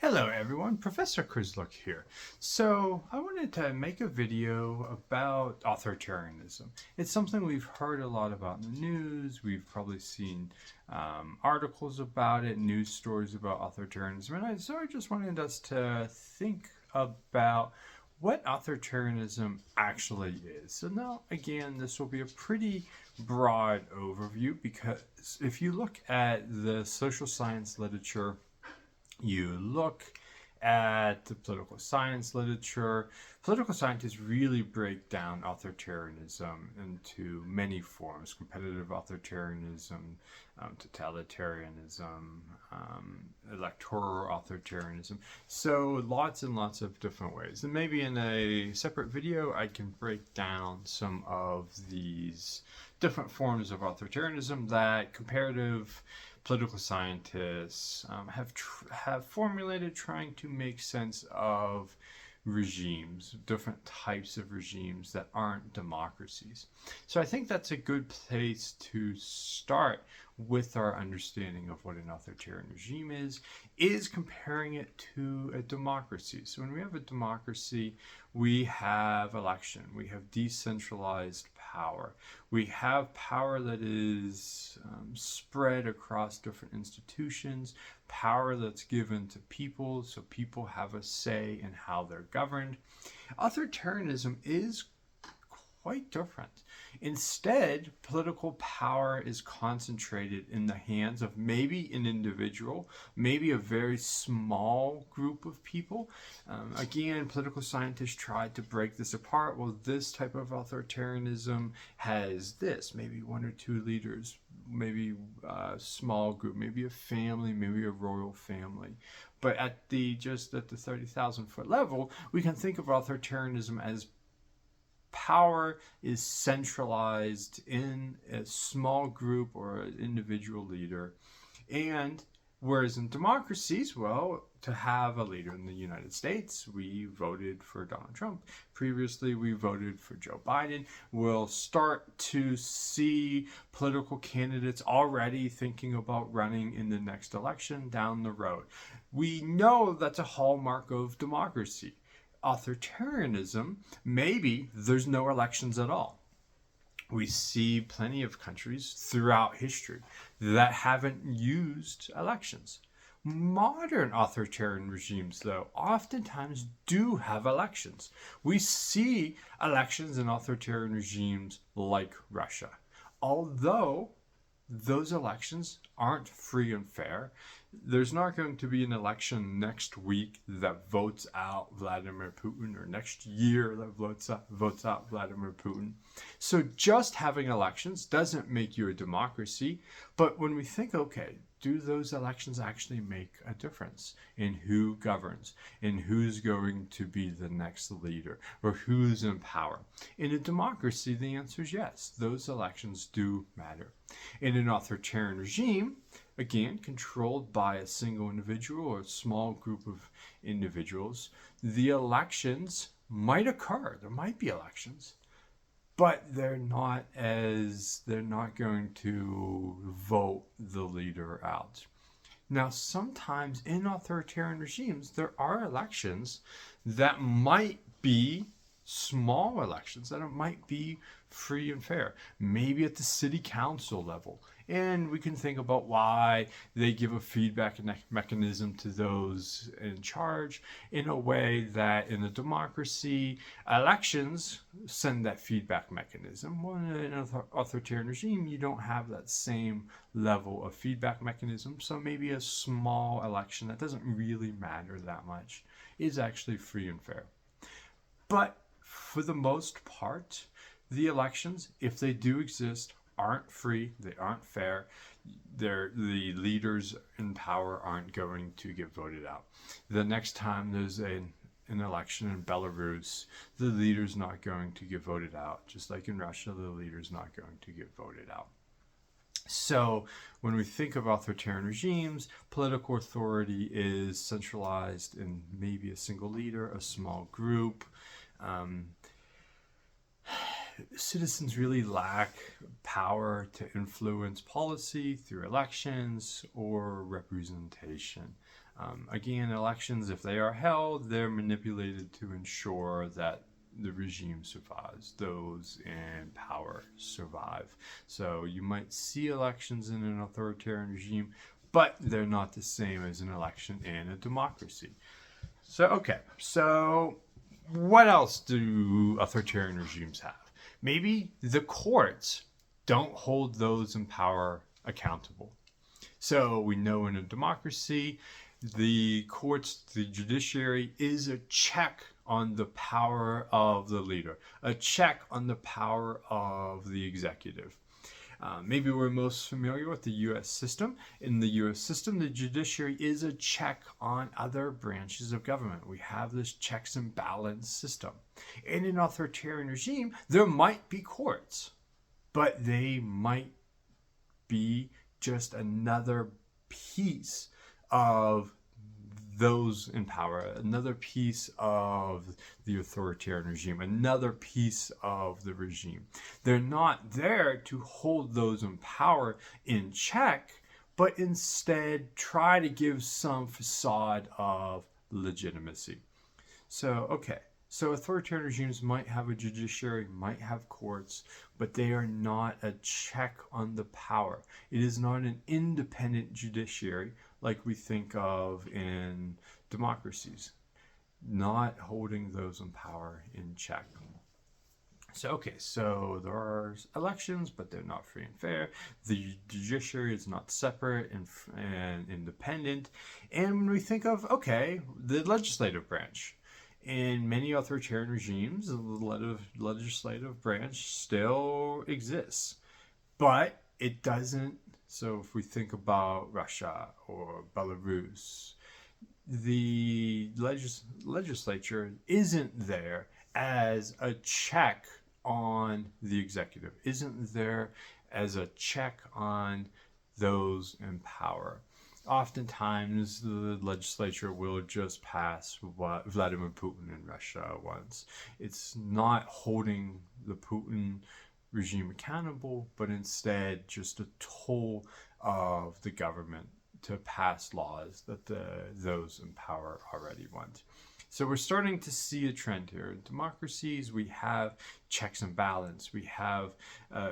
Hello everyone, Professor Krizluk here. So I wanted to make a video about authoritarianism. It's something we've heard a lot about in the news. We've probably seen articles about it, news stories about authoritarianism. And so I just wanted us to think about what authoritarianism actually is. So now, again, this will be a pretty broad overview because if you look at the social science literature, you look at the political science literature, political scientists really break down authoritarianism into many forms: competitive authoritarianism, totalitarianism, electoral authoritarianism. So lots and lots of different ways. And maybe in a separate video, I can break down some of these different forms of authoritarianism that comparative political scientists have formulated, trying to make sense of regimes, different types of regimes that aren't democracies. So I think that's a good place to start with our understanding of what an authoritarian regime is comparing it to a democracy. So when we have a democracy, we have election, we have decentralized power, we have power that is spread across different institutions, power that's given to people, so people have a say in how they're governed. Authoritarianism is quite different. Instead, political power is concentrated in the hands of maybe an individual, maybe a very small group of people. Again, political scientists tried to break this apart. Well, this type of authoritarianism has this, maybe one or two leaders, maybe a small group, maybe a family, maybe a royal family. But at the 30,000 foot level, we can think of authoritarianism as power is centralized in a small group or an individual leader. And whereas in democracies, well, to have a leader in the United States, we voted for Donald Trump. Previously, we voted for Joe Biden. We'll start to see political candidates already thinking about running in the next election down the road. We know that's a hallmark of democracy. Authoritarianism, maybe there's no elections at all. We see plenty of countries throughout history that haven't used elections. Modern authoritarian regimes, though, oftentimes do have elections. We see elections in authoritarian regimes like Russia. Although those elections aren't free and fair, there's not going to be an election next week that votes out Vladimir Putin, or next year that votes out Vladimir Putin. So just having elections doesn't make you a democracy. But when we think, okay, do those elections actually make a difference in who governs, in who's going to be the next leader, or who's in power? In a democracy, the answer is yes. Those elections do matter. In an authoritarian regime, again, controlled by a single individual or a small group of individuals, the elections might occur. There might be elections, but they're not going to vote the leader out. Now, sometimes in authoritarian regimes, there are elections that might be small elections, that might be free and fair, maybe at the city council level. And we can think about why they give a feedback mechanism to those in charge in a way that in a democracy, elections send that feedback mechanism. Well, in an authoritarian regime, you don't have that same level of feedback mechanism. So maybe a small election that doesn't really matter that much is actually free and fair. But for the most part, the elections, if they do exist, aren't free, they aren't fair. The leaders in power aren't going to get voted out. The next time there's an election in Belarus, the leader's not going to get voted out. Just like in Russia, the leader's not going to get voted out. So when we think of authoritarian regimes, political authority is centralized in maybe a single leader, a small group. citizens really lack power to influence policy through elections or representation. Again, elections, if they are held, they're manipulated to ensure that the regime survives, those in power survive. So you might see elections in an authoritarian regime, but they're not the same as an election in a democracy. So what else do authoritarian regimes have? Maybe the courts don't hold those in power accountable. So we know in a democracy, the courts, the judiciary is a check on the power of the leader, a check on the power of the executive. Maybe we're most familiar with the U.S. system. In the U.S. system, the judiciary is a check on other branches of government. We have this checks and balance system. In an authoritarian regime, there might be courts, but they might be just another piece of those in power, another piece of the authoritarian regime, another piece of the regime. They're not there to hold those in power in check, but instead try to give some facade of legitimacy. So authoritarian regimes might have a judiciary, might have courts, but they are not a check on the power. It is not an independent judiciary like we think of in democracies, not holding those in power in check. So there are elections, but they're not free and fair. The judiciary is not separate and independent. And when we think of, the legislative branch, in many authoritarian regimes, the legislative branch still exists, but it doesn't. So if we think about Russia or Belarus, the legislature isn't there as a check on the executive, isn't there as a check on those in power. Oftentimes, the legislature will just pass what Vladimir Putin in Russia wants. It's not holding the Putin regime accountable, but instead just a tool of the government to pass laws that those in power already want. So we're starting to see a trend here. In democracies, we have checks and balance. We have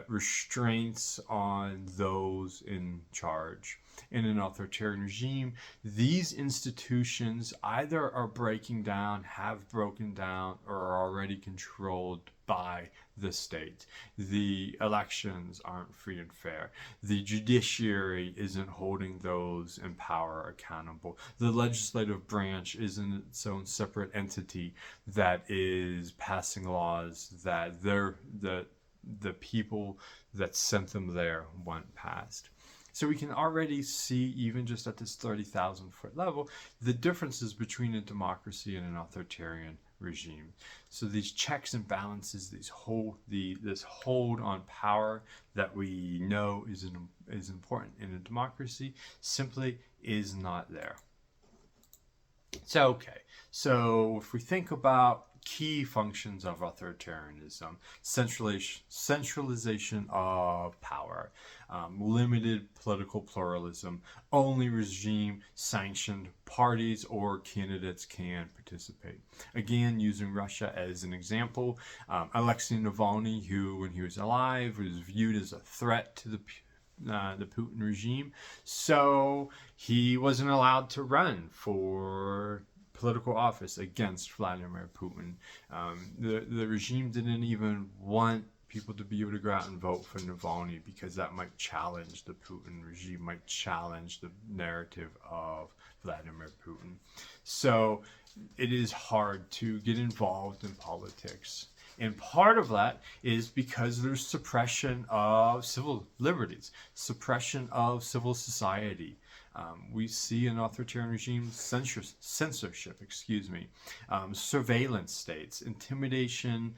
restraints on those in charge. In an authoritarian regime, these institutions either are breaking down, have broken down, or are already controlled by the state. The elections aren't free and fair. The judiciary isn't holding those in power accountable. The legislative branch isn't its own separate entity that is passing laws that the people that sent them there want passed. So we can already see, even just at this 30,000 foot level, the differences between a democracy and an authoritarian regime. So these checks and balances, this hold on power that we know is important in a democracy, simply is not there. So if we think about key functions of authoritarianism: centralization of power, limited political pluralism, only regime-sanctioned parties or candidates can participate. Again, using Russia as an example, Alexei Navalny, who when he was alive was viewed as a threat to the Putin regime, so he wasn't allowed to run for political office against Vladimir Putin. The regime didn't even want people to be able to go out and vote for Navalny because that might challenge the Putin regime, might challenge the narrative of Vladimir Putin. So it is hard to get involved in politics. And part of that is because there's suppression of civil liberties, suppression of civil society. We see in authoritarian regimes censorship, surveillance states, intimidation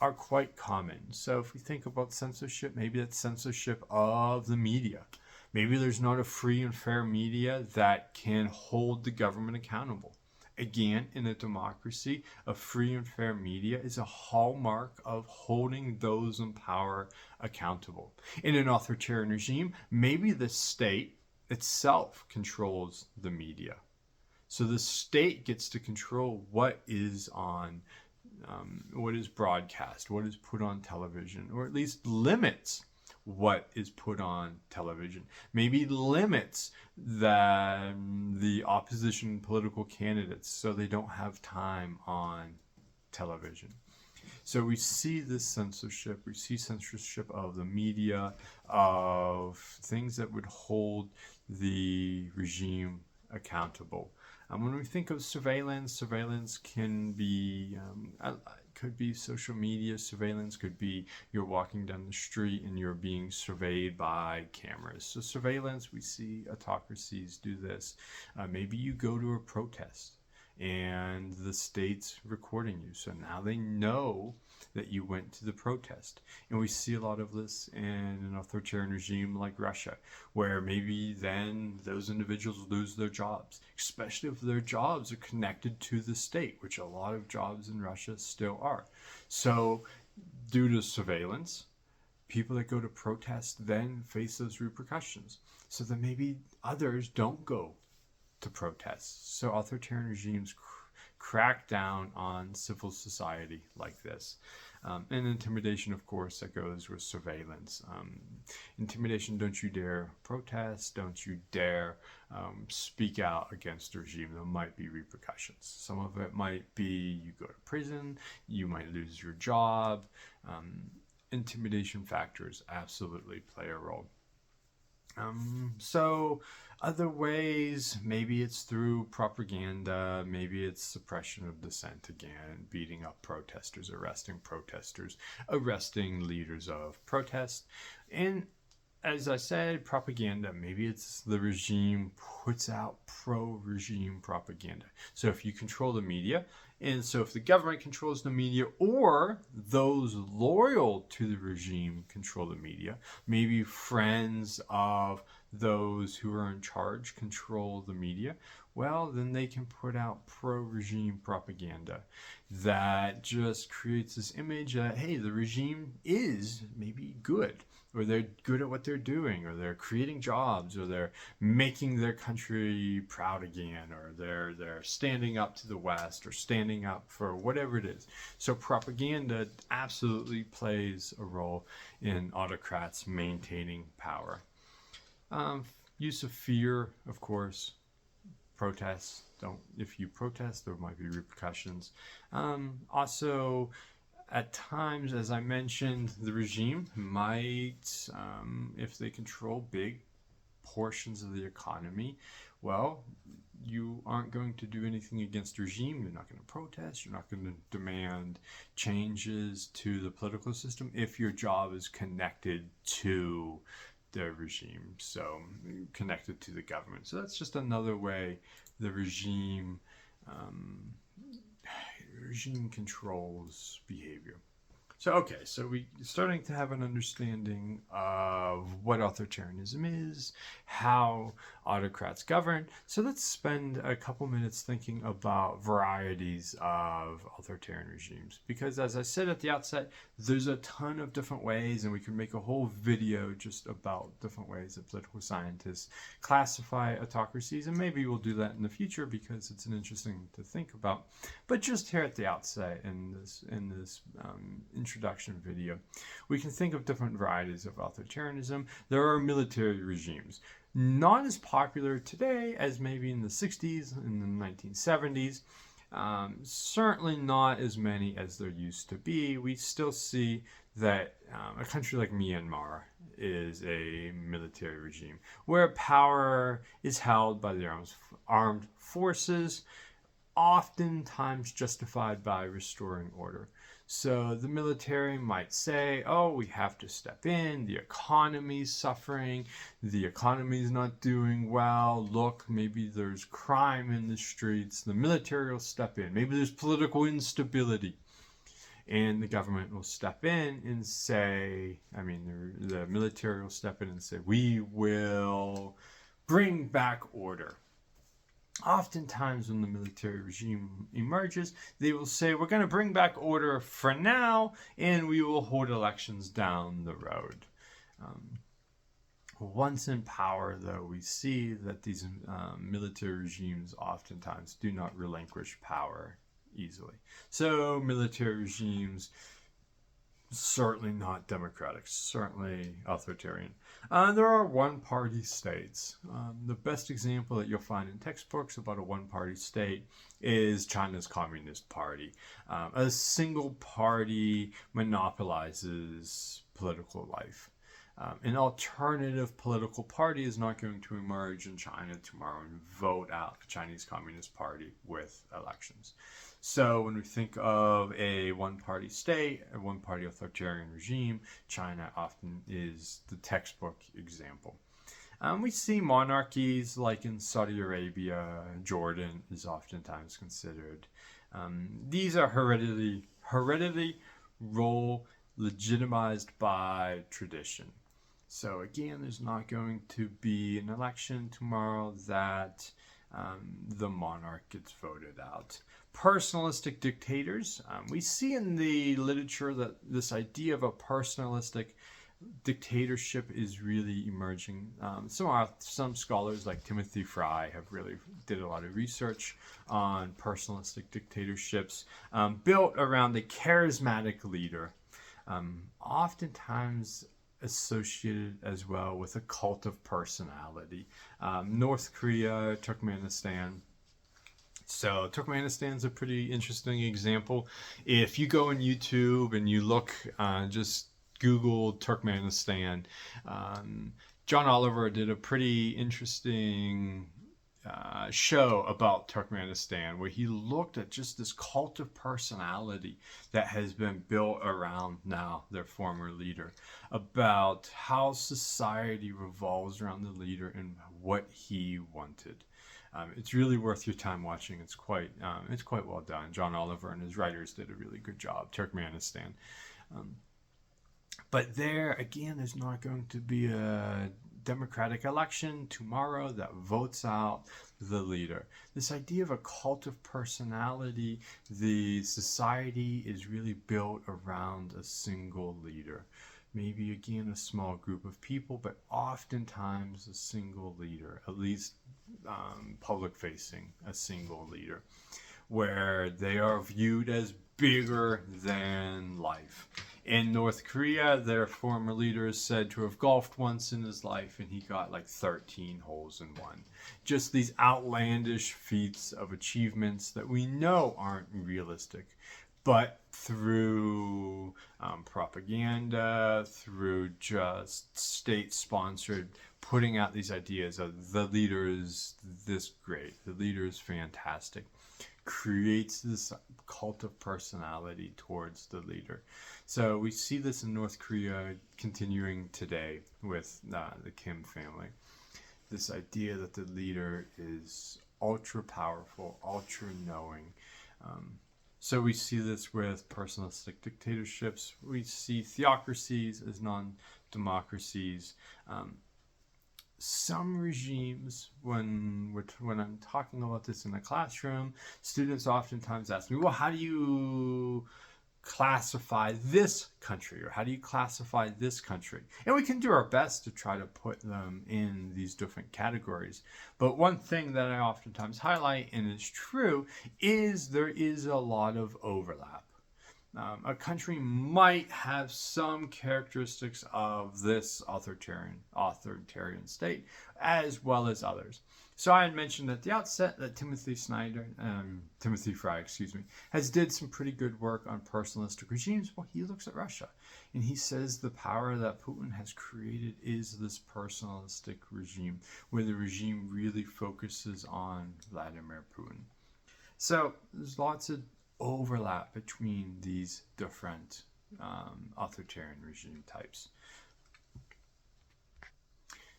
are quite common. So if we think about censorship, maybe that's censorship of the media. Maybe there's not a free and fair media that can hold the government accountable. Again, in a democracy, a free and fair media is a hallmark of holding those in power accountable. In an authoritarian regime, maybe the state itself controls the media. So the state gets to control what is on, what is broadcast, what is put on television, or at least limits what is put on television. Maybe limits the opposition political candidates so they don't have time on television. So we see this censorship, we see censorship of the media, of things that would hold the regime accountable. When we think of surveillance, surveillance can be, could be social media surveillance, could be you're walking down the street and you're being surveyed by cameras. So surveillance, we see autocracies do this. Maybe you go to a protest and the state's recording you. So now they know that you went to the protest. And we see a lot of this in an authoritarian regime like Russia, where maybe then those individuals lose their jobs, especially if their jobs are connected to the state, which a lot of jobs in Russia still are. So due to surveillance, people that go to protest then face those repercussions. So that maybe others don't go to protests. So authoritarian regimes crack down on civil society like this. And intimidation, of course, that goes with surveillance. Intimidation, don't you dare protest, don't you dare speak out against the regime. There might be repercussions. Some of it might be you go to prison, you might lose your job. Intimidation factors absolutely play a role. So other ways, maybe it's through propaganda, maybe it's suppression of dissent again, beating up protesters, arresting leaders of protest. And as I said, propaganda, maybe it's the regime puts out pro-regime propaganda. So if you control the media, and so if the government controls the media or those loyal to the regime control the media, maybe friends of those who are in charge control the media, well, then they can put out pro-regime propaganda that just creates this image that, hey, the regime is maybe good, or they're good at what they're doing, or they're creating jobs, or they're making their country proud again, or they're standing up to the West, or standing up for whatever it is. So propaganda absolutely plays a role in autocrats maintaining power. Use of fear, of course. Protests. If you protest, there might be repercussions. Also, at times, as I mentioned, the regime might, if they control big portions of the economy, well, you aren't going to do anything against the regime. You're not going to protest. You're not going to demand changes to the political system if your job is connected to the regime, so connected to the government. So that's just another way the regime controls behavior. So okay, so we're starting to have an understanding of what authoritarianism is, how autocrats govern. So let's spend a couple minutes thinking about varieties of authoritarian regimes. Because as I said at the outset, there's a ton of different ways, and we can make a whole video just about different ways that political scientists classify autocracies, and maybe we'll do that in the future because it's an interesting to think about. But just here at the outset in this introduction video, we can think of different varieties of authoritarianism. There are military regimes, not as popular today as maybe in the 60s and the 1970s. Certainly not as many as there used to be. We still see that a country like Myanmar is a military regime where power is held by the armed forces, oftentimes justified by restoring order. So the military might say, oh, we have to step in, the economy's suffering, the economy's not doing well, look, maybe there's crime in the streets, the military will step in, maybe there's political instability, and the government will step in and say, the military will step in and say, we will bring back order. oftentimes when the military regime emerges, they will say, we're going to bring back order for now, and we will hold elections down the road. Once in power, though, we see that these military regimes oftentimes do not relinquish power easily. So military regimes, certainly not democratic, certainly authoritarian. There are one-party states. The best example that you'll find in textbooks about a one-party state is China's Communist Party. A single party monopolizes political life. An alternative political party is not going to emerge in China tomorrow and vote out the Chinese Communist Party with elections. So when we think of a one-party state, a one-party authoritarian regime, China often is the textbook example. We see monarchies like in Saudi Arabia, Jordan is oftentimes considered. These are hereditary role legitimized by tradition. So again, there's not going to be an election tomorrow that the monarch gets voted out. Personalistic dictators. We see in the literature that this idea of a personalistic dictatorship is really emerging. Some scholars like Timothy Fry have really did a lot of research on personalistic dictatorships built around a charismatic leader. Oftentimes associated as well with a cult of personality. North Korea, Turkmenistan. So Turkmenistan's a pretty interesting example. If you go on YouTube and you look, just Google Turkmenistan, John Oliver did a pretty interesting show about Turkmenistan where he looked at just this cult of personality that has been built around now their former leader, about how society revolves around the leader and what he wanted. It's really worth your time watching. It's quite well done. John Oliver and his writers did a really good job. Turkmenistan. But there, again, there's not going to be a democratic election tomorrow that votes out the leader. This idea of a cult of personality, the society is really built around a single leader. Maybe, again, a small group of people, but oftentimes a single leader, at least public-facing, a single leader, where they are viewed as bigger than life. In North Korea, their former leader is said to have golfed once in his life, and he got like 13 holes in one. Just these outlandish feats of achievements that we know aren't realistic. But through propaganda, through just state-sponsored putting out these ideas of the leader is this great, the leader is fantastic, creates this cult of personality towards the leader. So we see this in North Korea continuing today with the Kim family. This idea that the leader is ultra powerful, ultra knowing. So we see this with personalistic dictatorships. We see theocracies as non-democracies. Some regimes, when I'm talking about this in the classroom, students oftentimes ask me, well, how do you classify this country, or how do you classify this country? And we can do our best to try to put them in these different categories. But one thing that I oftentimes highlight, and is true, is there is a lot of overlap. A country might have some characteristics of this authoritarian state, as well as others. So I had mentioned at the outset that Timothy Fry, has did some pretty good work on personalistic regimes. Well, he looks at Russia, and he says the power that Putin has created is this personalistic regime, where the regime really focuses on Vladimir Putin. So there's lots of overlap between these different authoritarian regime types.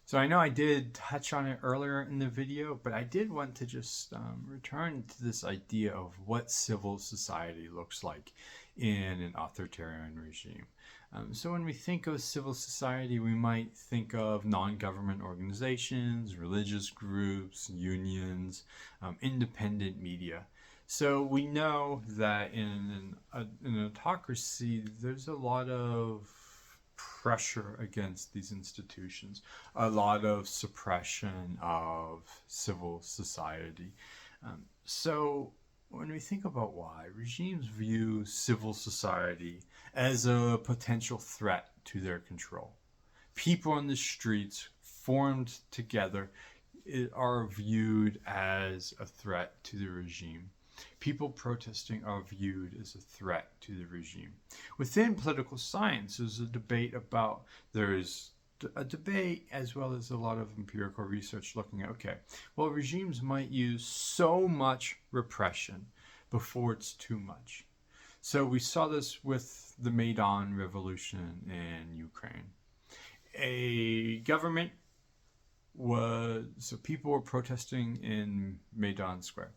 So I know I did touch on it earlier in the video, but I did want to just return to this idea of what civil society looks like in an authoritarian regime. So when we think of civil society, we might think of non-government organizations, religious groups, unions, independent media. So we know that in an autocracy, there's a lot of pressure against these institutions, a lot of suppression of civil society. So when we think about why, regimes view civil society as a potential threat to their control. People on the streets formed together are viewed as a threat to the regime. People protesting are viewed as a threat to the regime. Within political science, there's a debate as well as a lot of empirical research looking at, okay, well, regimes might use so much repression before it's too much. So we saw this with the Maidan revolution in Ukraine. So people were protesting in Maidan Square.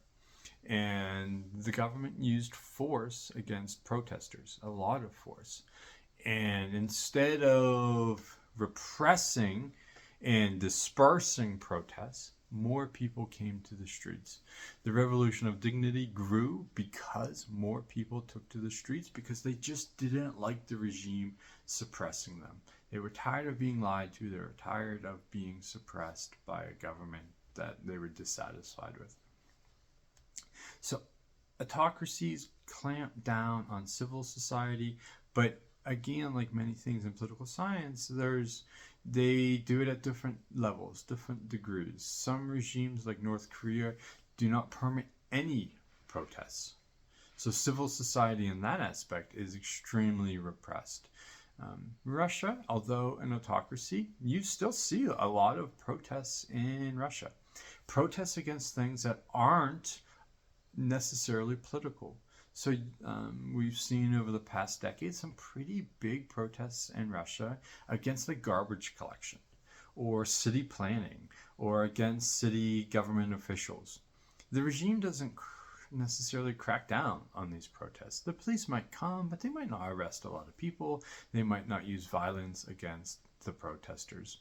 And the government used force against protesters, a lot of force. And instead of repressing and dispersing protests, more people came to the streets. The revolution of dignity grew because more people took to the streets because they just didn't like the regime suppressing them. They were tired of being lied to. They were tired of being suppressed by a government that they were dissatisfied with. So autocracies clamp down on civil society, but again, like many things in political science, they do it at different levels, different degrees. Some regimes like North Korea do not permit any protests. So civil society in that aspect is extremely repressed. Russia, although an autocracy, you still see a lot of protests in Russia. Protests against things that aren't necessarily political. So we've seen over the past decade some pretty big protests in Russia against the garbage collection or city planning or against city government officials. The regime doesn't necessarily crack down on these protests. The police might come, but they might not arrest a lot of people. They might not use violence against the protesters.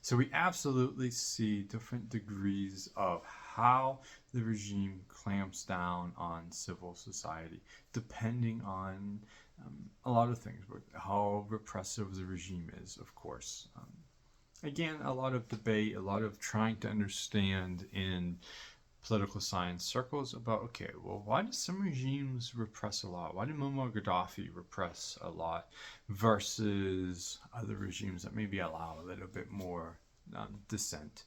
So we absolutely see different degrees of how the regime clamps down on civil society, depending on a lot of things, but how repressive the regime is, of course. Again, a lot of debate, a lot of trying to understand in political science circles about, okay, well, why do some regimes repress a lot? Why did Muammar Gaddafi repress a lot versus other regimes that maybe allow a little bit more dissent?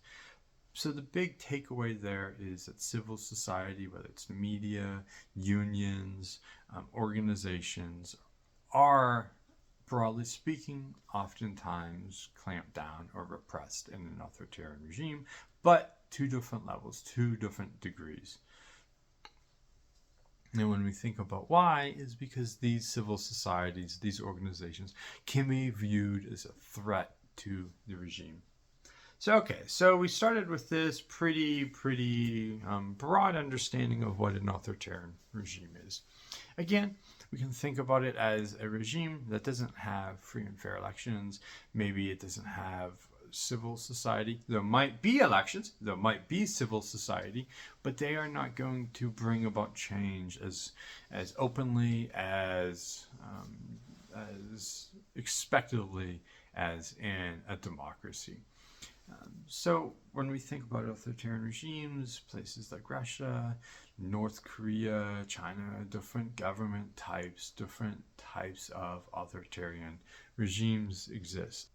So the big takeaway there is that civil society, whether it's the media, unions, organizations, are, broadly speaking, oftentimes clamped down or repressed in an authoritarian regime, but two different levels, two different degrees. And when we think about why, is because these civil societies, these organizations, can be viewed as a threat to the regime. So we started with this pretty broad understanding of what an authoritarian regime is. Again, we can think about it as a regime that doesn't have free and fair elections. Maybe it doesn't have civil society. There might be elections, there might be civil society, but they are not going to bring about change as openly, as expectedly as in a democracy. So when we think about authoritarian regimes, places like Russia, North Korea, China, different government types, different types of authoritarian regimes exist.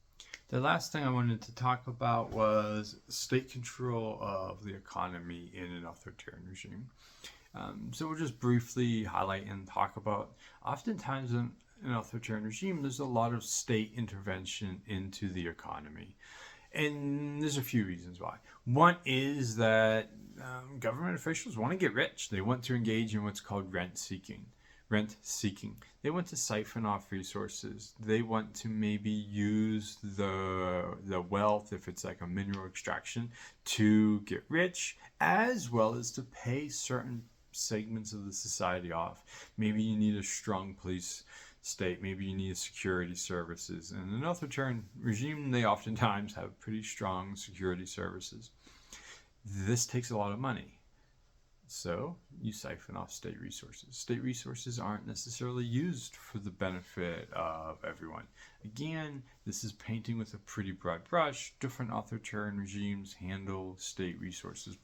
The last thing I wanted to talk about was state control of the economy in an authoritarian regime. So we'll just briefly highlight and talk about, oftentimes in an authoritarian regime, there's a lot of state intervention into the economy. And there's a few reasons why. One is that government officials want to get rich. They want to engage in what's called rent seeking. They want to siphon off resources. They want to maybe use the wealth, if it's like a mineral extraction, to get rich, as well as to pay certain segments of the society off. Maybe you need a strong police state. Maybe you need security services. And in an authoritarian regime, they oftentimes have pretty strong security services. This takes a lot of money. So you siphon off state resources. State resources aren't necessarily used for the benefit of everyone. Again, this is painting with a pretty broad brush. Different authoritarian regimes handle state resources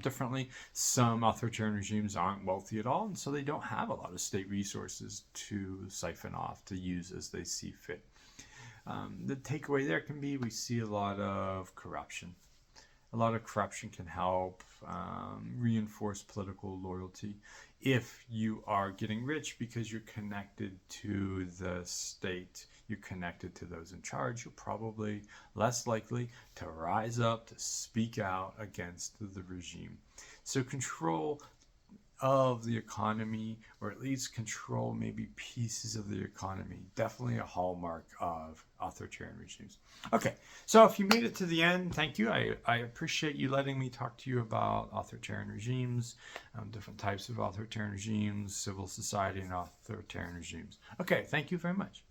differently. Some authoritarian regimes aren't wealthy at all, and so they don't have a lot of state resources to siphon off, to use as they see fit. The takeaway there can be we see a lot of corruption. A lot of corruption can help reinforce political loyalty. If you are getting rich because you're connected to the state, you're connected to those in charge, you're probably less likely to rise up, to speak out against the regime. So control of the economy, or at least control maybe pieces of the economy, definitely a hallmark of authoritarian regimes. Okay, so if you made it to the end, thank you. I appreciate you letting me talk to you about authoritarian regimes, different types of authoritarian regimes, civil society, and authoritarian regimes. Okay, thank you very much.